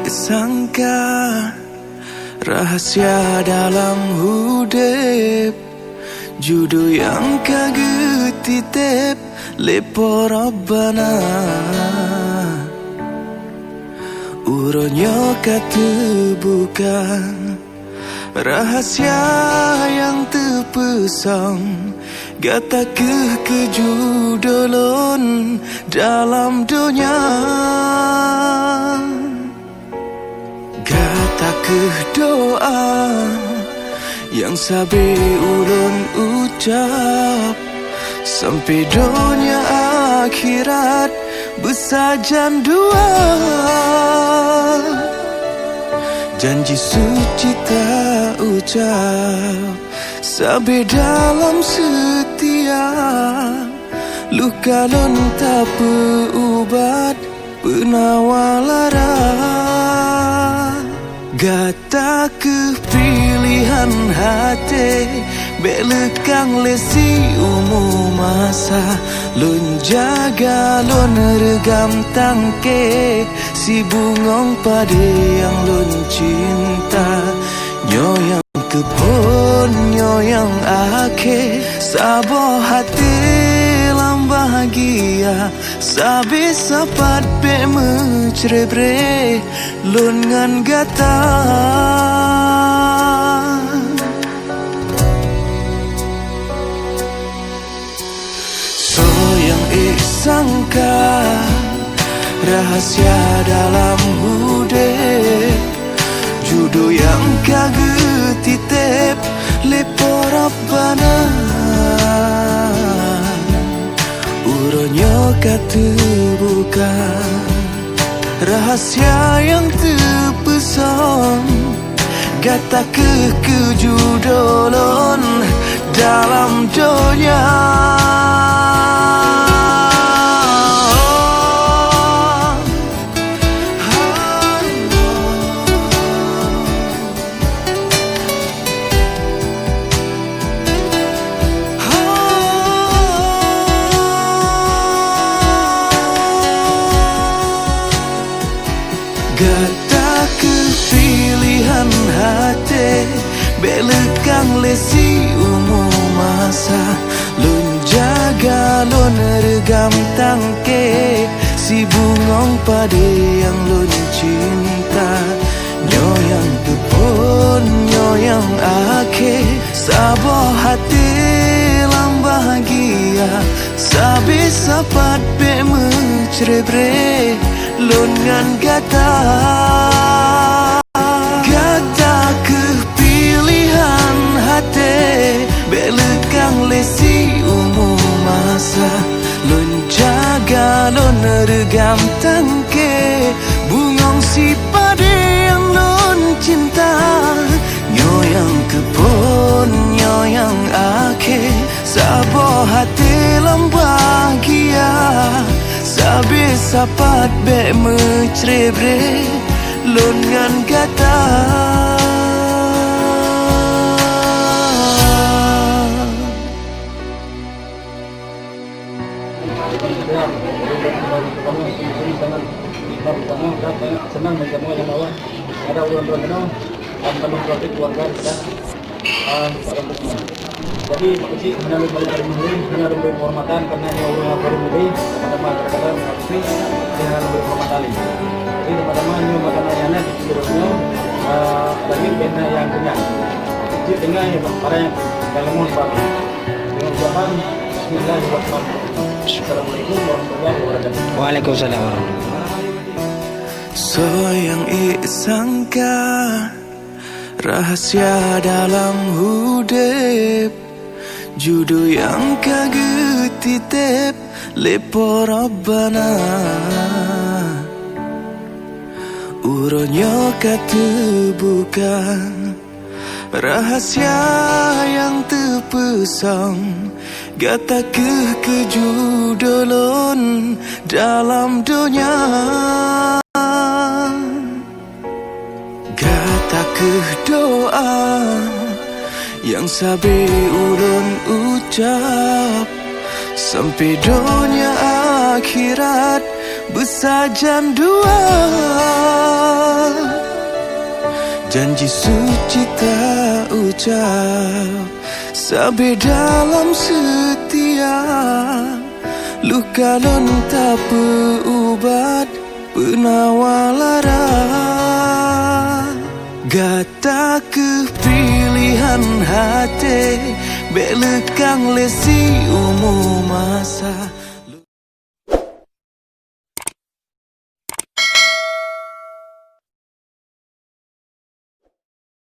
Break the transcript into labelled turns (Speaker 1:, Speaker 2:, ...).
Speaker 1: sangka rahasia dalam hudep, judo yang kaget titip lepo Rabbana. Uronyo kata bukan rahasia yang terpesong, gata kejudolon dalam dunia. Gata doa yang sabi ulun ucap, sampai dunia akhirat bersajan dua. Janji suci tak ucap, sabi dalam setia. Luka lon tak berubat, penawalara. Gata kepilihan hati, belekang lesi umum masa. Lun jaga lun regam tangke, si bungong pade yang lun cinta. Nyo yang kepon, nyo yang ake, sabo hati lam bahagia. Sabi sapat be mencerebre, lun ngan gata. Sangka rahasia dalam hudep, judo yang kaget titip lepo Rabbana. Uronyo kata bukan rahasia yang terpesong, gata kejudolon dalam dunia. Gata kepilihan hati, belekang lesi umum masa. Lun jaga lun regam tangke, si bungong pade yang lun cinta. Nyo yang tepon, nyo yang ake, sabo hati lam bahagia. Sabi sapat be mencerebre, lun ngan gata. Gata kepilihan hati, belekang lesi umum masa. Lun jaga lun regam tangke, bungong si pade yang lun cinta. Nyo yang kepon, nyo yang ake, sabo hati lam bahagia. Sabi sapat be mencerebre, lun ngan gata.
Speaker 2: Senang bertemu yang bawah ada ulang-ulang teman keluarga kita pada semua. Jadi makasih menarik balik dari Muli, menarik penghormatan karena yang orang baru Muli teman-teman terkadang makasih dengan berhormatan. Jadi teman-teman new makanan yang ada di seluruhnya lagi benda yang kenyang. Jadi dengan yang para yang kalamun pagi dengan ucapan Bismillahirrahmanirrahim. Assalamualaikum warahmatullahi wabarakatuh.
Speaker 3: Waalaikumsalam warahmatullahi wabarakatuh.
Speaker 1: So yang sangka rahasia dalam hudep, judo yang kaget titip lepo Rabbana. Uronyo kata bukan rahasia yang terpesong, gata kejudolon dalam dunia. Gata doa yang sabi ulun ucap, sampai dunia akhirat besajan dua. Janji suci tak ucap, sabe dalam setia. Luka non tak berubat, penawar lara. Gata kepilihan hati, belekang lesi umur masa.